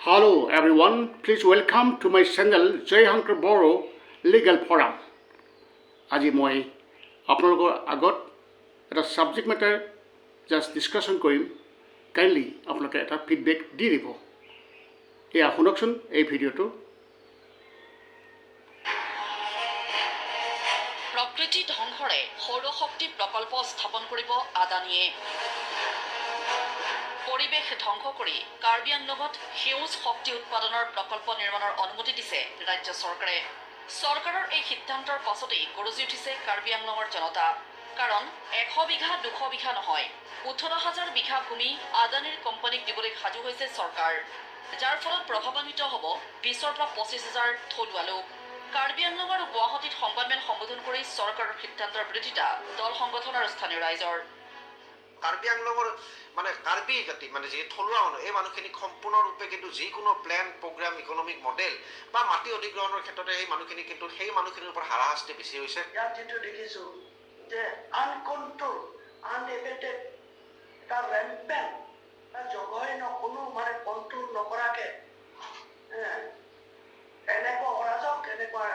Hello everyone, please welcome to my channel Jay Hunter Boro Legal Forum. আজি মই আপোনালোকৰ আগত এটা সাবজেক্ট মেটাৰ জাস্ট ডিসকাশন কৰিম। কাইন্ডলি আপোনালোকে এটা ফিডবেক দি দিব। এয়া শুনকচোন এই ভিডিঅ'টো। প্ৰকৃতি ধ্বংসৰে সৌৰশক্তি প্ৰকল্প স্থাপন কৰিব আদানীয়ে। পৰিৱেশ ধ্বংস কৰি কাৰ্বি আংলঙত সেউজ শক্তি উৎপাদনৰ প্ৰকল্প নিৰ্মাণৰ অনুমতি দিছে ৰাজ্য চৰকাৰে। চৰকাৰৰ এই সিদ্ধান্তৰ পাছতেই গৰজি উঠিছে কাৰ্বি আংলঙৰ জনতা। কাৰণ 100 বিঘা 200 বিঘা নহয়, 18,000 বিঘা ভূমি আদানীৰ কোম্পানীক দিবলৈ সাজু হৈছে চৰকাৰ, যাৰ ফলত প্ৰভাৱান্বিত হ'ব 20,000 পৰা 25,000 থলুৱা লোক। কাৰ্বি আংলং আৰু গুৱাহাটীত সংবাদমেল সম্বোধন কৰি চৰকাৰৰ সিদ্ধান্তৰ বিৰোধিতা দল সংগঠন আৰু স্থানীয় ৰাইজৰ। কাৰ্বি আংলঙৰ কাৰ্বি জাতি যি থলুৱা মানুহ, এই মানুহখিনিক সম্পূৰ্ণৰূপে কিন্তু যিকোনো প্লেন প্ৰগ্ৰাম ইকনমিক মডেল বা মাটি অধিগ্ৰহণৰ ক্ষেত্ৰতে সেই মানুহখিনি কিন্তু সেই মানুহখিনিৰ ওপৰত হাৰাশাস্তি বেছি হৈছে। ইয়াত যিটো দেখিছোঁ যে আনকণ্ট্ৰল আনএভেটেড তাৰ ৰেম্পেণ্ট তাৰ জগই কোনো কণ্ট্ৰল নকৰাকৈ এনেকুৱা অৰাজক এনেকুৱা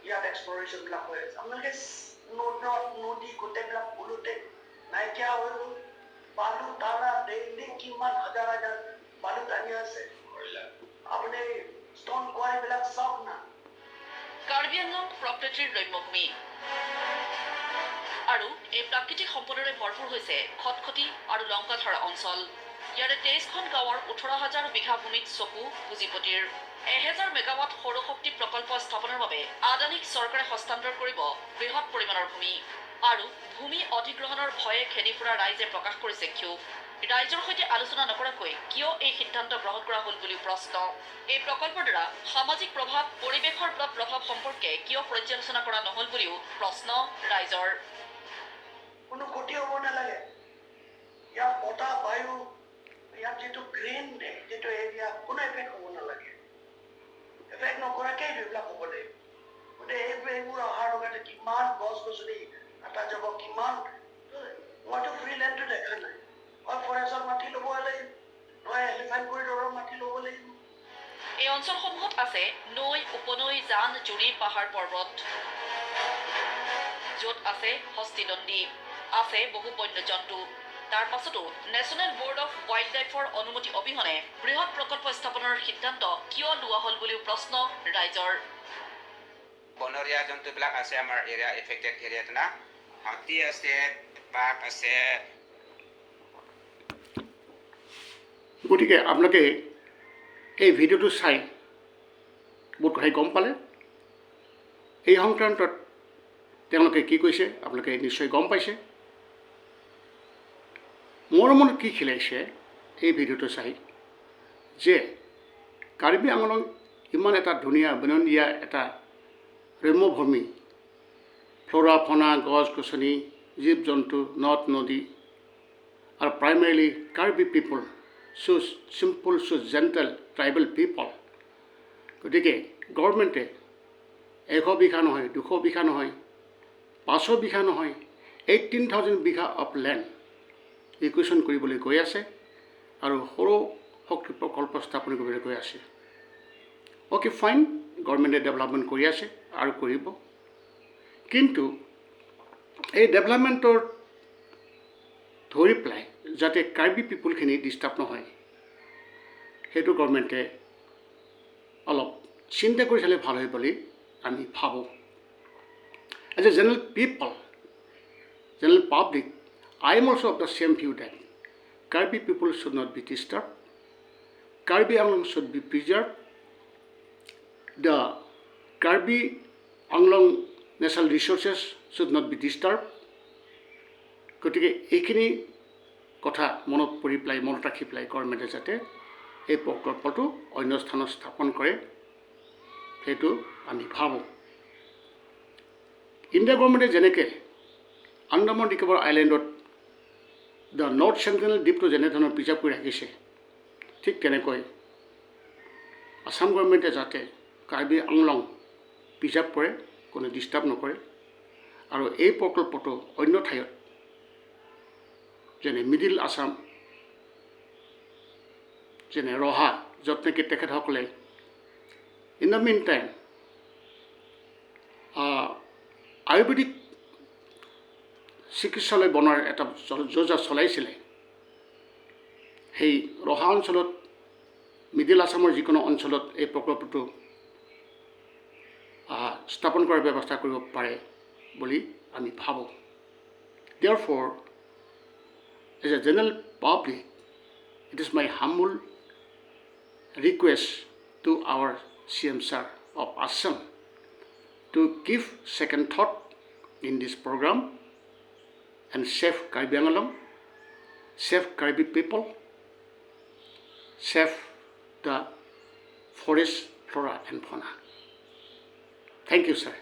ইয়াত এক্সপ্লৰেশ্যনবিলাক হৈ আছে। আপোনালোকে নদী গোটেইবিলাক ওলোতে নাইকিয়া হৈ গ'ল। বালু তালা ডেইলি কিমান হাজাৰ হাজাৰ বালু টানি আছে। আপুনি ষ্টন কোৱাৰীবিলাক চাওক না। কাৰ্বি আংলং প্ৰকৃতিৰ ৰম্যভূমি আৰু এই প্ৰাকৃতিক সম্পদৰে ভৰপূৰ হৈছে খটখটি আৰু লংকাধৰা অঞ্চল। ইয়াৰে 23খন গাঁৱৰ 18,000 বিঘা ভূমিত চকু পুঁজিপতিৰ। 1000 মেগাৱাট সৌৰশক্তি প্ৰকল্প স্থাপনৰ বাবে আদানীক চৰকাৰে হস্তান্তৰ কৰিব বৃহৎ পৰিমাণৰ ভূমি। আৰু ভূমি অধিগ্ৰহণৰ ভয়ে খেদি ফুৰা ৰাইজে প্ৰকাশ কৰিছে ক্ষোভ। ৰাইজৰ সৈতে আলোচনা নকৰাকৈ কিয় এই সিদ্ধান্ত গ্ৰহণ কৰা হ'ল বুলিও প্ৰশ্ন। এই প্ৰকল্পৰ দ্বাৰা সামাজিক প্ৰভাৱ, পৰিৱেশৰ ওপৰত প্ৰভাৱ সম্পৰ্কে কিয় পৰ্যালোচনা কৰা নহ'ল বুলিও প্ৰশ্ন ৰাইজৰ। কোনো ক্ষতি হ'ব নালাগে। ইয়াৰ বতাহ বায়ু, ইয়াত যিটো গ্ৰীণ যিটো এৰিয়া, কোনো এফেক্ট হ'ব নালাগে। এফেক্ট নকৰাকৈ এইবিলাক হ'ব লাগিব। গতিকে এইবোৰ অহাৰ লগতে কিমান গছ গছনি এটা যাব, কিমান মইতো ফ্ৰী লেণ্ডটো দেখা নাই। মই ফৰেষ্টৰ মাটি ল'ব লাগিব, মই এলিফেণ্ট কৰিডৰৰ মাটি ল'ব লাগিব। এই অঞ্চলসমূহত আছে নৈ, উপনৈ, জান, জুৰি, পাহাৰ, পৰ্বত, য'ত আছে হস্তিদণ্ডী, আছে বহু বন্যজন্তু। তাৰ পাছতো নেশ্যনেল বোৰ্ড অফ ৱাইল্ড লাইফৰ অনুমতি অবিহনে বৃহৎ প্ৰকল্প স্থাপনৰ সিদ্ধান্ত কিয় লোৱা হ'ল বুলিও প্ৰশ্ন ৰাইজৰ। বনৰীয়া জন্তুবিলাক আছে আমাৰ এৰিয়া এফেক্টেড এৰিয়াত না, হাতী আছে, বাঘ আছে। গতিকে আপোনালোকে এই ভিডিঅ'টো চাই বহুত কথাই গম পালে। এই সংক্ৰান্তত তেওঁলোকে কি কৈছে আপোনালোকে নিশ্চয় গম পাইছে। মোৰ মনত কি খেলাইছে এই ভিডিঅ'টো চাই, যে কাৰ্বি আংলং ইমান এটা ধুনীয়া বননীয়া এটা ৰম্যভূমি, ফ্ল'ৰা ফনা, গছ গছনি, জীৱ জন্তু, নদ নদী, আৰু প্ৰাইমেৰিলি কাৰ্বি পিপল, so simple, so gentle tribal people. গতিকে গভৰ্ণমেণ্টে 100 বিঘা নহয়, 200 বিঘা নহয়, 500 বিঘা নহয়, 18,000 বিঘা অফ লেণ্ড ইকুৱেশ্যন কৰিবলৈ গৈ আছে আৰু সৌৰ শক্তি প্ৰকল্প স্থাপন কৰিবলৈ গৈ আছে। অ'কে ফাইন, গভৰ্ণমেণ্টে ডেভেলপমেণ্ট কৰি আছে আৰু কৰিব। কিন্তু এই ডেভেলপমেণ্টৰ ধৰি পেলাই যাতে কাৰ্বি পিপুলখিনি ডিষ্টাৰ্ব নহয়, সেইটো গভৰ্ণমেণ্টে অলপ চিন্তা কৰি চালে ভাল হয় বুলি আমি ভাবোঁ। As a general people, general public, I am also of the same view that Karbi people should not be disturbed. Karbi Anglong should be preserved. The Karbi Anglong natural resources should not be disturbed. গতিকে এইখিনি কথা মনত পৰি পেলাই, মনত ৰাখি পেলাই গভৰ্ণমেণ্টে যাতে এই প্ৰকল্পটো অন্য স্থানত স্থাপন কৰে, সেইটো আমি ভাবোঁ। ইণ্ডিয়া গভৰ্ণমেণ্টে যেনেকৈ আন্দামান নিকোবৰ আইলেণ্ডত দ্য নৰ্থ চেণ্টিনেল দ্বীপটো যেনেধৰণৰ প্ৰিজাৰ্ভ কৰি ৰাখিছে, ঠিক তেনেকৈ আছাম গভৰ্ণমেণ্টে যাতে কাৰ্বি আংলং প্ৰিজাৰ্ভ কৰে, কোনো ডিষ্টাৰ্ব নকৰে, আৰু এই প্ৰকল্পটো অন্য ঠাইত যেনে মিডিল আছাম, যেনে ৰহা, য'ত নেকি তেখেতসকলে in the mean time Ayurvedic চিকিৎসালয় বনোৱাৰ এটা যোজনা চলাইছিলে। সেই ৰহা অঞ্চলত, মিডিল আছামৰ যিকোনো অঞ্চলত এই প্ৰকল্পটো স্থাপন কৰাৰ ব্যৱস্থা কৰিব পাৰে বুলি আমি ভাবোঁ। Therefore, as a general public, it is my humble request to our CM Sir of Assam to give second thought in this program and save Karbi Angalam, save Karbi people, save the forest, flora and fauna. Thank you, sir.